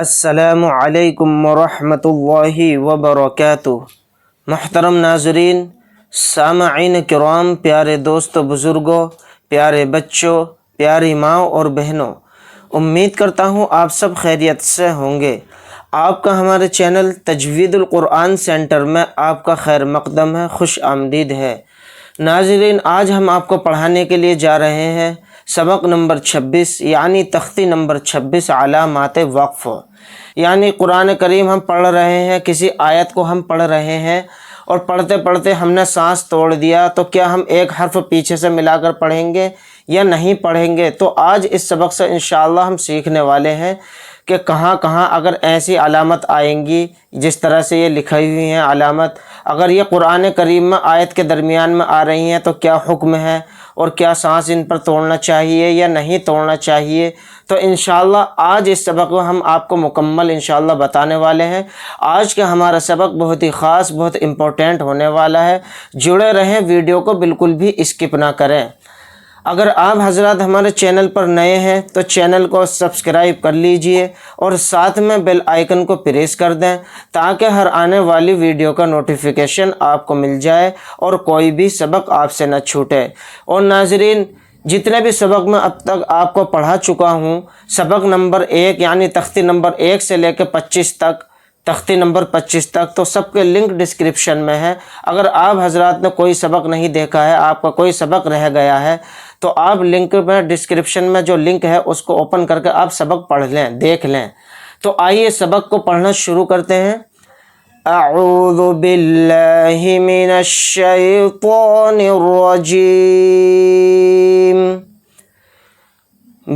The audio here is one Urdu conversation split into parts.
السلام علیکم ورحمۃ اللہ وبرکاتہ۔ محترم ناظرین، سامعین کرام، پیارے دوستو، بزرگوں، پیارے بچوں، پیاری ماؤں اور بہنوں، امید کرتا ہوں آپ سب خیریت سے ہوں گے۔ آپ کا ہمارے چینل تجوید القرآن سینٹر میں آپ کا خیر مقدم ہے، خوش آمدید ہے۔ ناظرین، آج ہم آپ کو پڑھانے کے لیے جا رہے ہیں سبق نمبر 26، یعنی تختی نمبر 26، علامات وقف۔ یعنی قرآن کریم ہم پڑھ رہے ہیں، کسی آیت کو ہم پڑھ رہے ہیں اور پڑھتے پڑھتے ہم نے سانس توڑ دیا، تو کیا ہم ایک حرف پیچھے سے ملا کر پڑھیں گے یا نہیں پڑھیں گے؟ تو آج اس سبق سے انشاءاللہ ہم سیکھنے والے ہیں کہ کہاں کہاں اگر ایسی علامت آئیں گی جس طرح سے یہ لکھی ہوئی ہیں علامت، اگر یہ قرآن کریم میں آیت کے درمیان میں آ رہی ہیں تو کیا حکم ہے، اور کیا سانس ان پر توڑنا چاہیے یا نہیں توڑنا چاہیے؟ تو انشاءاللہ آج اس سبق میں ہم آپ کو مکمل انشاءاللہ بتانے والے ہیں۔ آج کا ہمارا سبق بہت ہی خاص، بہت امپورٹنٹ ہونے والا ہے۔ جڑے رہیں، ویڈیو کو بالکل بھی اسکپ نہ کریں۔ اگر آپ حضرات ہمارے چینل پر نئے ہیں تو چینل کو سبسکرائب کر لیجئے اور ساتھ میں بیل آئیکن کو پریس کر دیں تاکہ ہر آنے والی ویڈیو کا نوٹیفیکیشن آپ کو مل جائے اور کوئی بھی سبق آپ سے نہ چھوٹے۔ اور ناظرین، جتنے بھی سبق میں اب تک آپ کو پڑھا چکا ہوں، سبق نمبر 1 یعنی تختی نمبر 1 سے لے کے 25 تک، تختی نمبر 25 تک، تو سب کے لنک ڈسکرپشن میں ہے۔ اگر آپ حضرات نے کوئی سبق نہیں دیکھا ہے، آپ کا کوئی سبق رہ گیا ہے، تو آپ لنک میں ڈسکرپشن میں جو لنک ہے اس کو اوپن کر کے آپ سبق پڑھ لیں، دیکھ لیں۔ تو آئیے سبق کو پڑھنا شروع کرتے ہیں۔ اعوذ باللہ من الشیطان الرجیم،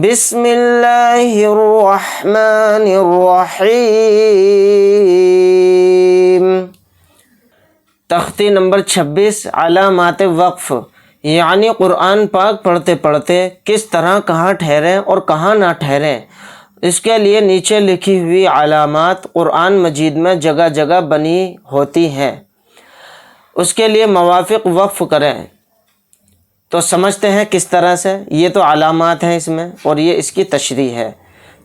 بسم اللہ الرحمن الرحیم۔ تختی نمبر 26، علامات وقف، یعنی قرآن پاک پڑھتے پڑھتے کس طرح کہاں ٹھہریں اور کہاں نہ ٹھہریں، اس کے لیے نیچے لکھی ہوئی علامات قرآن مجید میں جگہ جگہ بنی ہوتی ہیں، اس کے لیے موافق وقف کریں۔ تو سمجھتے ہیں کس طرح سے، یہ تو علامات ہیں اس میں، اور یہ اس کی تشریح ہے۔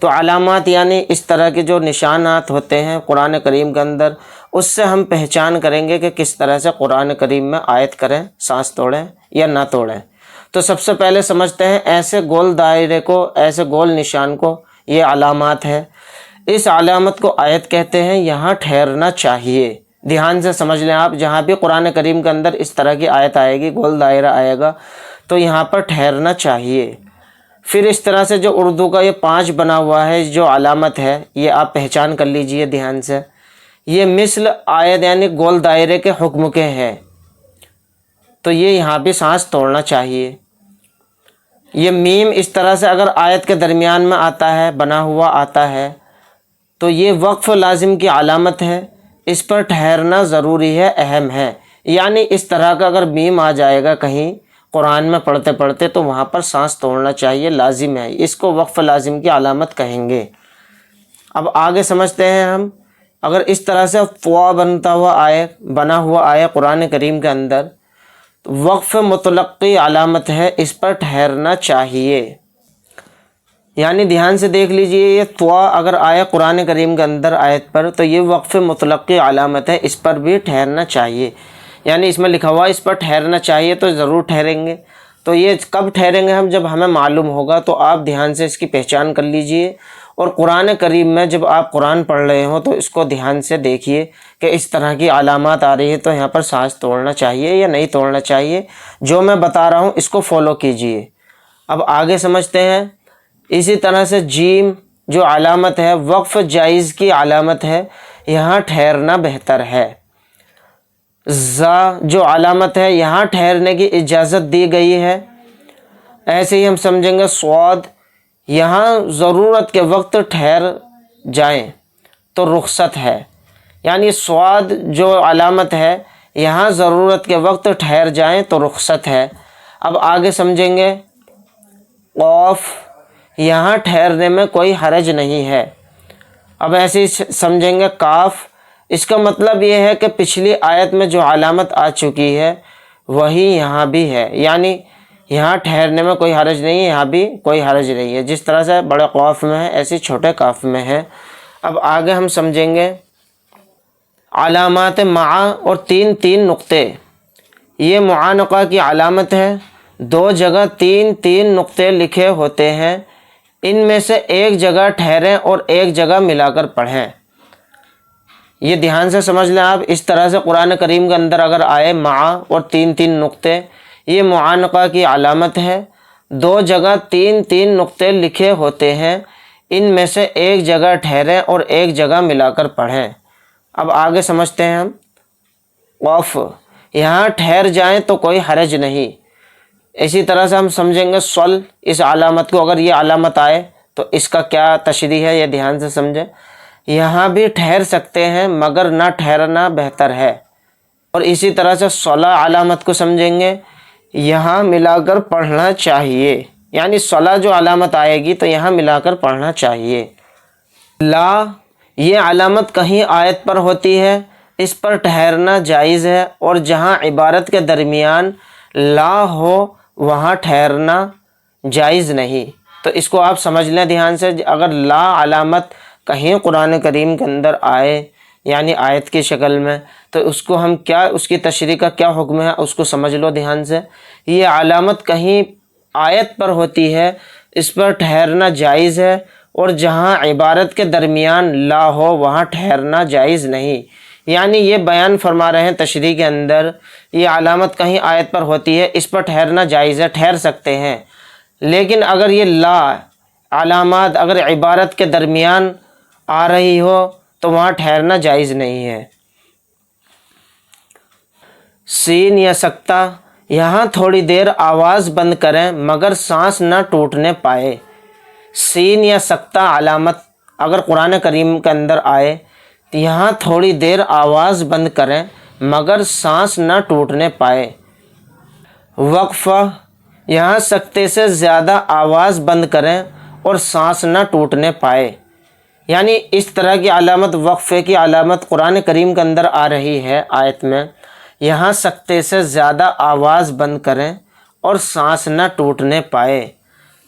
تو علامات یعنی اس طرح کے جو نشانات ہوتے ہیں قرآن کریم کے اندر، اس سے ہم پہچان کریں گے کہ کس طرح سے قرآن کریم میں آیت کریں، سانس توڑیں یا نہ توڑیں۔ تو سب سے پہلے سمجھتے ہیں ایسے گول دائرے کو، ایسے گول نشان کو، یہ علامات ہے۔ اس علامت کو آیت کہتے ہیں، یہاں ٹھہرنا چاہیے۔ دھیان سے سمجھ لیں آپ، جہاں بھی قرآن کریم کے اندر اس طرح کی آیت آئے گی، گول دائرہ آئے گا، تو یہاں پر ٹھہرنا چاہیے۔ پھر اس طرح سے جو اردو کا یہ 5 بنا ہوا ہے جو علامت ہے، یہ آپ پہچان کر لیجئے دھیان سے۔ یہ مثل آیت یعنی گول دائرے کے حکم کے ہیں، تو یہ یہاں بھی سانس توڑنا چاہیے۔ یہ میم اس طرح سے اگر آیت کے درمیان میں آتا ہے، بنا ہوا آتا ہے، تو یہ وقف لازم کی علامت ہے، اس پر ٹھہرنا ضروری ہے، اہم ہے۔ یعنی اس طرح کا اگر میم آ جائے گا کہیں قرآن میں پڑھتے پڑھتے، تو وہاں پر سانس توڑنا چاہیے، لازم ہے، اس کو وقف لازم کی علامت کہیں گے۔ اب آگے سمجھتے ہیں ہم، اگر اس طرح سے فوا بنا ہوا آئے قرآن کریم کے اندر، تو وقف مطلق کی علامت ہے، اس پر ٹھہرنا چاہیے۔ یعنی دھیان سے دیکھ لیجئے، یہ فوا اگر آیا قرآن کریم کے اندر آیت پر، تو یہ وقف مطلق کی علامت ہے، اس پر بھی ٹھہرنا چاہیے۔ یعنی اس میں لکھا ہوا اس پر ٹھہرنا چاہیے، تو ضرور ٹھہریں گے۔ تو یہ کب ٹھہریں گے ہم؟ جب ہمیں معلوم ہوگا۔ تو آپ دھیان سے اس کی پہچان کر لیجئے، اور قرآن کریم میں جب آپ قرآن پڑھ رہے ہوں تو اس کو دھیان سے دیکھیے کہ اس طرح کی علامات آ رہی ہے تو یہاں پر سانس توڑنا چاہیے یا نہیں توڑنا چاہیے۔ جو میں بتا رہا ہوں اس کو فالو کیجئے۔ اب آگے سمجھتے ہیں، اسی طرح سے جیم جو علامت ہے، وقف جائز کی علامت ہے، یہاں ٹھہرنا بہتر ہے۔ زا جو علامت ہے، یہاں ٹھہرنے کی اجازت دی گئی ہے۔ ایسے ہی ہم سمجھیں گے صاد، یہاں ضرورت کے وقت ٹھہر جائیں تو رخصت ہے۔ یعنی صاد جو علامت ہے، یہاں ضرورت کے وقت ٹھہر جائیں تو رخصت ہے۔ اب آگے سمجھیں گے قاف، یہاں ٹھہرنے میں کوئی حرج نہیں ہے۔ اب ایسے ہی سمجھیں گے کاف، اس کا مطلب یہ ہے کہ پچھلی آیت میں جو علامت آ چکی ہے وہی یہاں بھی ہے، یعنی یہاں ٹھہرنے میں کوئی حرج نہیں ہے، یہاں بھی کوئی حرج نہیں ہے۔ جس طرح سے بڑے قاف میں ہے ایسے چھوٹے کاف میں ہے۔ اب آگے ہم سمجھیں گے علامات معا اور تین تین نقطے۔ یہ معانقہ کی علامت ہے، دو جگہ تین تین نقطے لکھے ہوتے ہیں، ان میں سے ایک جگہ ٹھہریں اور ایک جگہ ملا کر پڑھیں۔ یہ دھیان سے سمجھ لیں آپ، اس طرح سے قرآن کریم کے اندر اگر آئے معا اور تین تین نقطے، یہ معانقہ کی علامت ہے، دو جگہ تین تین نقطے لکھے ہوتے ہیں، ان میں سے ایک جگہ ٹھہریں اور ایک جگہ ملا کر پڑھیں۔ اب آگے سمجھتے ہیں ہم قف، یہاں ٹھہر جائیں تو کوئی حرج نہیں۔ اسی طرح سے ہم سمجھیں گے صل، اس علامت کو اگر یہ علامت آئے تو اس کا کیا تشریح ہے، یہ دھیان سے سمجھیں۔ یہاں بھی ٹھہر سکتے ہیں مگر نہ ٹھہرنا بہتر ہے۔ اور اسی طرح سے صلا علامت کو سمجھیں گے، یہاں ملا کر پڑھنا چاہیے، یعنی صلا جو علامت آئے گی تو یہاں ملا کر پڑھنا چاہیے۔ لا، یہ علامت کہیں آیت پر ہوتی ہے، اس پر ٹھہرنا جائز ہے، اور جہاں عبارت کے درمیان لا ہو وہاں ٹھہرنا جائز نہیں۔ تو اس کو آپ سمجھ لیں دھیان سے، اگر لا علامت کہیں قرآن کریم کے اندر آئے یعنی آیت کی شکل میں، تو اس کو ہم کیا، اس کی تشریح کا کیا حکم ہے اس کو سمجھ لو دھیان سے۔ یہ علامت کہیں آیت پر ہوتی ہے، اس پر ٹھہرنا جائز ہے، اور جہاں عبارت کے درمیان لا ہو وہاں ٹھہرنا جائز نہیں۔ یعنی یہ بیان فرما رہے ہیں تشریح کے اندر، یہ علامت کہیں آیت پر ہوتی ہے، اس پر ٹھہرنا جائز ہے، ٹھہر سکتے ہیں، لیکن اگر یہ لا علامات اگر عبارت کے درمیان آ رہی ہو تو وہاں ٹھہرنا جائز نہیں ہے۔ سین یا سکتہ، یہاں تھوڑی دیر آواز بند کریں مگر سانس نہ ٹوٹنے پائے۔ سین یا سکتہ علامت اگر قرآن کریم کے اندر آئے تو یہاں تھوڑی دیر آواز بند کریں مگر سانس نہ ٹوٹنے پائے۔ وقفہ، یہاں سکتے سے زیادہ آواز بند کریں اور سانس نہ ٹوٹنے پائے۔ یعنی اس طرح کی علامت، وقفے کی علامت قرآن کریم کے اندر آ رہی ہے آیت میں، یہاں سکتے سے زیادہ آواز بند کریں اور سانس نہ ٹوٹنے پائے۔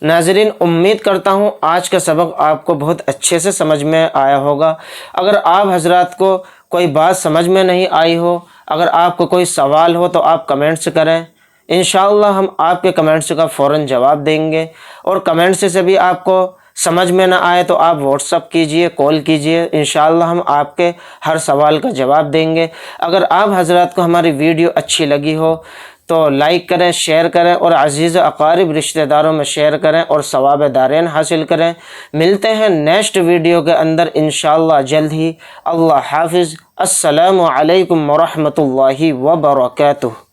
ناظرین، امید کرتا ہوں آج کا سبق آپ کو بہت اچھے سے سمجھ میں آیا ہوگا۔ اگر آپ حضرات کو کوئی بات سمجھ میں نہیں آئی ہو، اگر آپ کو کوئی سوال ہو تو آپ کمنٹس کریں، انشاءاللہ ہم آپ کے کمنٹس کا فوراً جواب دیں گے۔ اور کمنٹس سے بھی آپ کو سمجھ میں نہ آئے تو آپ واٹس اپ کیجئے، کال کیجئے، انشاءاللہ ہم آپ کے ہر سوال کا جواب دیں گے۔ اگر آپ حضرات کو ہماری ویڈیو اچھی لگی ہو تو لائک کریں، شیئر کریں، اور عزیز اقارب رشتہ داروں میں شیئر کریں اور ثواب دارین حاصل کریں۔ ملتے ہیں نیکسٹ ویڈیو کے اندر انشاءاللہ جلد ہی۔ اللہ حافظ۔ السلام علیکم ورحمۃ اللہ وبرکاتہ۔